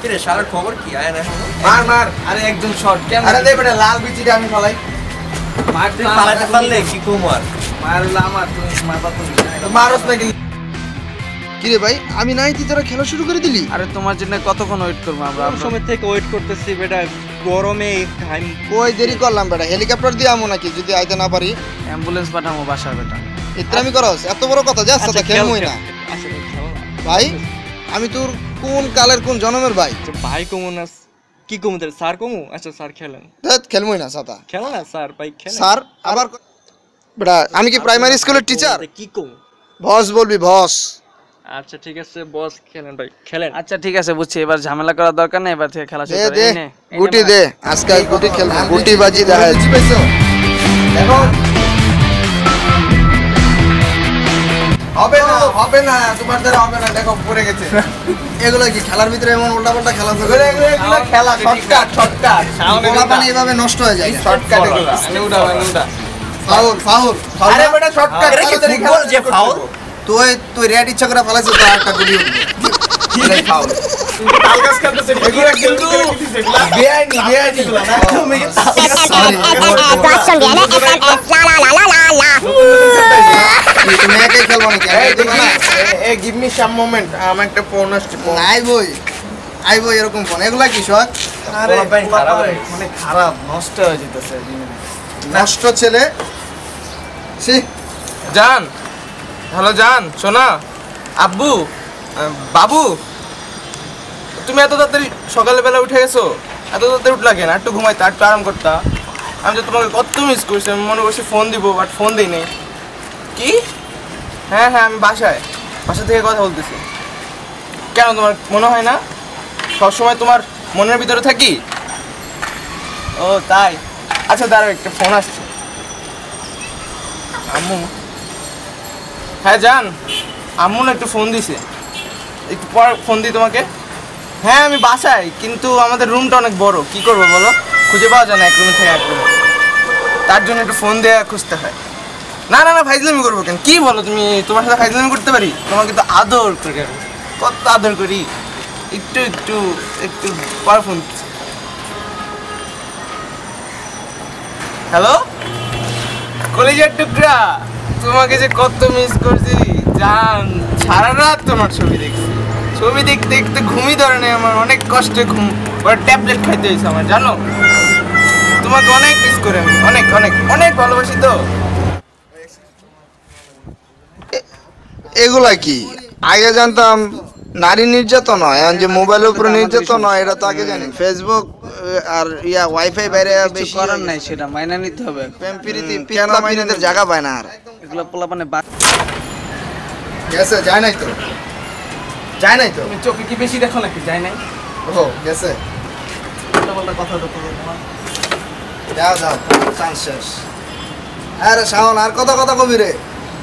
কিরে শালার খবর কি আয় না মার মার আরে একদম শর্ট কেন আরে দে বেটা লাল বিচিটা আমি ফলাই মার তুই পালাতে পারলে কি কুমার মারলা আমার তুমি মারবা তুমি মারস না কি রে ভাই আমি নাই তুই তোরা খেলা শুরু করে দিলি? আরে তোমার জন্য কতক্ষণ ওয়েট করব আমরা সময় থেকে ওয়েট করতেছি বেটা গরমে টাইম কই দেরি করলাম বেটা, হেলিকপ্টার দিয়ে আমো নাকি যদি আইতে না পারি? অ্যাম্বুলেন্স পাঠামো বাসার বেটা ইত্রামি করস এত বড় কথা যাস সাথে খেলমই না ভাই। আমি তোর কোন কালের কোন জন্মের ভাই? ভাই কমুনাস কি কমুদের স্যার কমু আচ্ছা স্যার খেলেন ধ্যাৎ খেলমই না সাতা খেলো না স্যার ভাই খেলেন স্যার আবার বেটা আমি কি প্রাইমারি স্কুলের টিচার? কি কমু বস বলবি বস। আচ্ছা ঠিক আছে বস খেলেন ভাই খেলেন আচ্ছা ঠিক আছে বুঝছি এবার ঝামেলা করার দরকার নেই এবার থেকে খেলা শুরু দে করি দে গুটি দে আজকে গুটি খেলবো গুটি বাজি দেখা পাইছো দেখো হবে না তোমার দ্বারা হবে না দেখো পড়ে গেছে এগুলো কি খেলার ভিতরে এমন উল্টা পাল্টা খেলা এগুলো খেলা শর্টকাট গোলা পানি এভাবে নষ্ট হয়ে যায় শর্টকাট এগুলো নুডা ফাউল ফাউল আরে বেটা শর্টকাট ফুটবল যে ফাউল তুই তুই রেড ইচ্ছা করে ফেলাইছিস তো একটা গুলি উঠবে কি ফাউল তালগাছ খেলতেছে এগুলো কিন্তু বেআইনি তুমি Production viene SMS la la la la la la. তুমি একাই খেলবো নাকি এই গিভ মি সাম মোমেন্ট আমার একটা ফোন আসছে আই বই এরকম ফোন এগুলা কি শখ? আরে মানে খারাপ নষ্ট হয়ে যেতেছে নষ্ট ছেলে সি জান হ্যালো জান শোনা আব্বু বাবু তুমি এত তাড়াতাড়ি সকালবেলা উঠে গেছো এত তাড়াতাড়ি উঠলা কেন একটু ঘুমাইতা একটু আরাম করতা আমি তো তোমাকে কত মিস করছি আমি মনে করছি ফোন দিব বাট ফোন দিই নেই কি হ্যাঁ হ্যাঁ আমি বাসা থেকে কথা বলতেছি কেন তোমার মনে হয় না সবসময় তোমার মনের ভিতরে থাকি ও তাই আচ্ছা দাঁড়াও একটা ফোন আসছে আম্মু হ্যাঁ জান আম্মু না একটু ফোন দিছে একটু পর ফোন দিই তোমাকে হ্যাঁ আমি বাসায় কিন্তু আমাদের রুমটা অনেক বড় কি করবো বলো খুঁজে পাওয়া যায় না এক রুম থেকে এক রুমে তার জন্য একটু ফোন দেওয়া খুঁজতে হয় না না না ফাইজলামি করবো কেন কি বলো তুমি তোমার সাথে ফাইজলামি করতে পারি তোমাকে তো আদর করে কত আদর করি একটু একটু একটু পর ফোন হ্যালো কলেজের টুকরা তোমাকে যে কত মিস করছি জান সারা রাত তোমার ছবি দেখতে দেখতে ঘুমই ধরে নেই আমার অনেক কষ্টে ঘুম ট্যাবলেট খাইতে হয়েছে আমার জানো তোমাকে অনেক মিস করে আমি অনেক অনেক অনেক ভালোবাসি তো এগুলা কি আগে জানতাম নারী নির্যাতন হয় এখন যে মোবাইলের উপরে নির্যাতন হয় এটা তো আগে জানি ফেসবুক আর ইয়া ওয়াইফাই বাইরে বেশি করার নাই সেটা মাইনা নিতে হবে প্রেম প্রীতি পিতলা পিরিতের জায়গা পায় না আর এগুলো পোলাপানে গেছে যায় নাই তো তুমি চোখে কি বেশি দেখো নাকি যায় নাই ও গেছে কথা তো যাও যাও চান্স শেষ আরে শাওন আর কত কথা কবি রে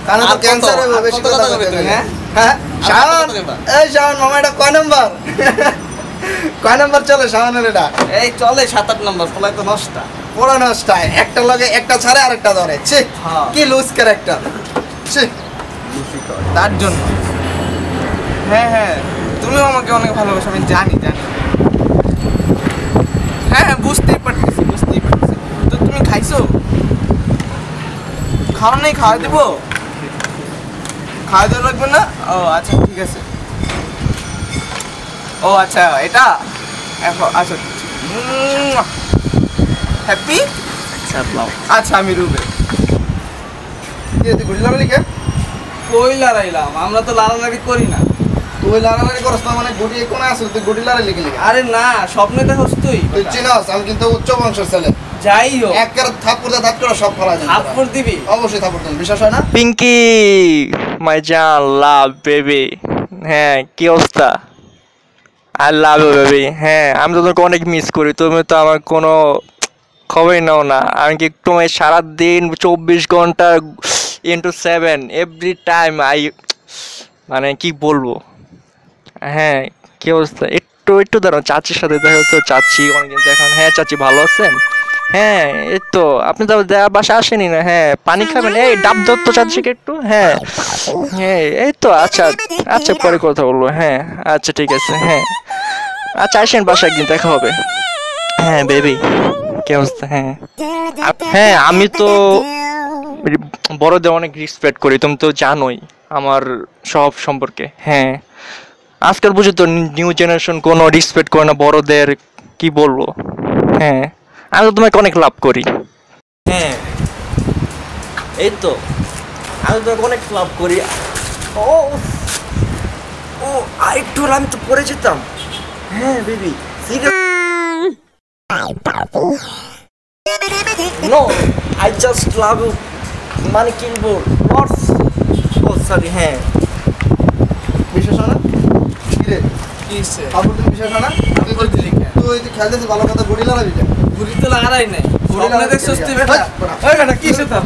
কানে তো ক্যান্সার হবে বেশি কথা কবি তুই হ্যাঁ শাওন এই শাওন মামা এটা কয় নাম্বার চলে শাওনের এটা এই চলে 7-8 নম্বর পোলাই তো নষ্ট পুরো নষ্ট একটা লগে একটা ছাড়ে আরেকটা ধরে ছি কি লুজ ক্যারেক্টার ছি তার জন্য হ্যাঁ হ্যাঁ তুমিও আমাকে অনেক ভালোবাসো আমি জানি হ্যাঁ হ্যাঁ বুঝতেই পারতেছি তো তুমি খাইছো খাওয়া নেই খাওয়া দেবো খাওয়া দেওয়া লাগবে না ও আচ্ছা ঠিক আছে ও আচ্ছা এটা এখন আচ্ছা হ্যাপি আচ্ছা আমি রুবে তুই গুলি লাগালি কে কই লড়াইলাম আমরা তো লাড়ালাড়ি করি না তুই লাগালাগি করছ না মানে গুটি কোন আসল তুই গুটি লাগালি কি আরে না স্বপ্নে দেখোস তুই তুই চিনাস আমি কিন্তু উচ্চ বংশের ছেলে যাই হোক একবার থাপ্পড় সব ফলা যায় থাপ্পড় দিবি অবশ্যই থাপ্পড় দিন বিশ্বাস হয় না পিঙ্কি মাই জান লাভ বেবি হ্যাঁ কি অবস্থা আই লাভ ইউ বেবি হ্যাঁ আমি তো তোমাকে অনেক মিস করি তুমি তো আমার কোনো খবরই নাও না আমি কি তোমার সারাদিন 24 ঘন্টা ইন্টু 7 এভরি টাইম মানে কি বলবো হ্যাঁ কি অবস্থা একটু দাঁড়াও চাচির সাথে দেখা তো চাচি অনেকদিন দেখান হ্যাঁ চাচি ভালো আছেন হ্যাঁ এই তো আপনি তো বাসা আসেনি না হ্যাঁ পানি খাবেন এই ডাব দত্ত চাচিকে একটু হ্যাঁ হ্যাঁ এই তো আচ্ছা আচ্ছা পরে কথা বলবো হ্যাঁ আচ্ছা ঠিক আছে হ্যাঁ আচ্ছা আসেন বাসায় একদিন দেখা হবে। হ্যাঁ বেবি, কি অবস্থা? হ্যাঁ হ্যাঁ, আমি তো বড়দের অনেক রেসপেক্ট করি, তুমি তো জানোই আমার সব সম্পর্কে। হ্যাঁ, আজকাল বুঝো তো নিউ জেনারেশন কোনো রেসপেক্ট করে না বড়দের, কি বলবো। হ্যাঁ, আমি তো তোমাকে অনেক লাভ করি। হ্যাঁ এই তো, আমি তোমাকে অনেক লাভ করি। ও ও আরেকটু হলে আমি তো পড়ে যেতাম। হ্যাঁ baby, no I just love you, মানে কি বলবো, লটস। ও সরি, হ্যাঁ বিশ্বাস হয় না কি রে? কি হচ্ছে? আবু তুমি বিশ্বাস হয় না? তুই বলছিলি কেন? তুই যে খেলতেছিস ভালো কথা ঘুরি লাগাবি কেন? ঘুরি তো লাগাই নাই। ঘুরি স্বপ্নে লাগাবি দেখছস কেন? তুই বেটা? হেই, ওই বেটা কি হচ্ছে তোর?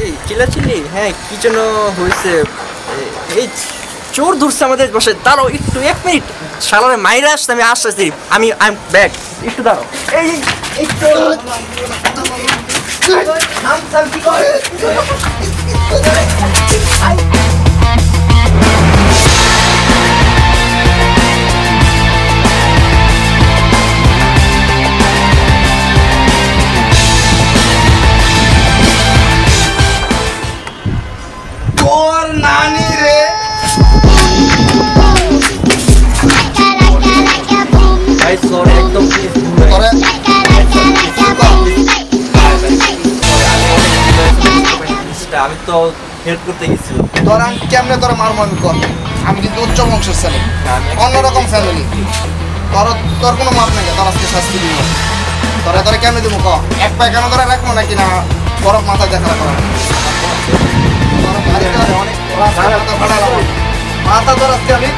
এই চিল্লাচিল্লি, হ্যাঁ কি যেন হয়েছে, এই চোর ধরছে আমাদের বাসায়। দাঁড়াও একটু, 1 মিনিট, শালারে মাইরা আসছে, আমি আসতেছি, আমি আই এম ব্যাক, একটু দাঁড়াও। এই এই চোর কি করে? তোর নানি রে ভাই সরি, একদম প্লিজ তোরে আমি তো হেল্প করতে গেছিলাম। তোর আমি কেমনে তোরা মার মারবি কর? আমি কিন্তু উচ্চ বংশের ছেলে, অন্যরকম ফ্যামিলি। তোর কোনো মাপ নাই, তোর আজকে শাস্তি দিব। তোরা কেমনে দিব ক? এক পায়ে কেন ধরে রাখবো নাকি না বরফ মাথা দেখা করা? মাথা তোর আজকে আমি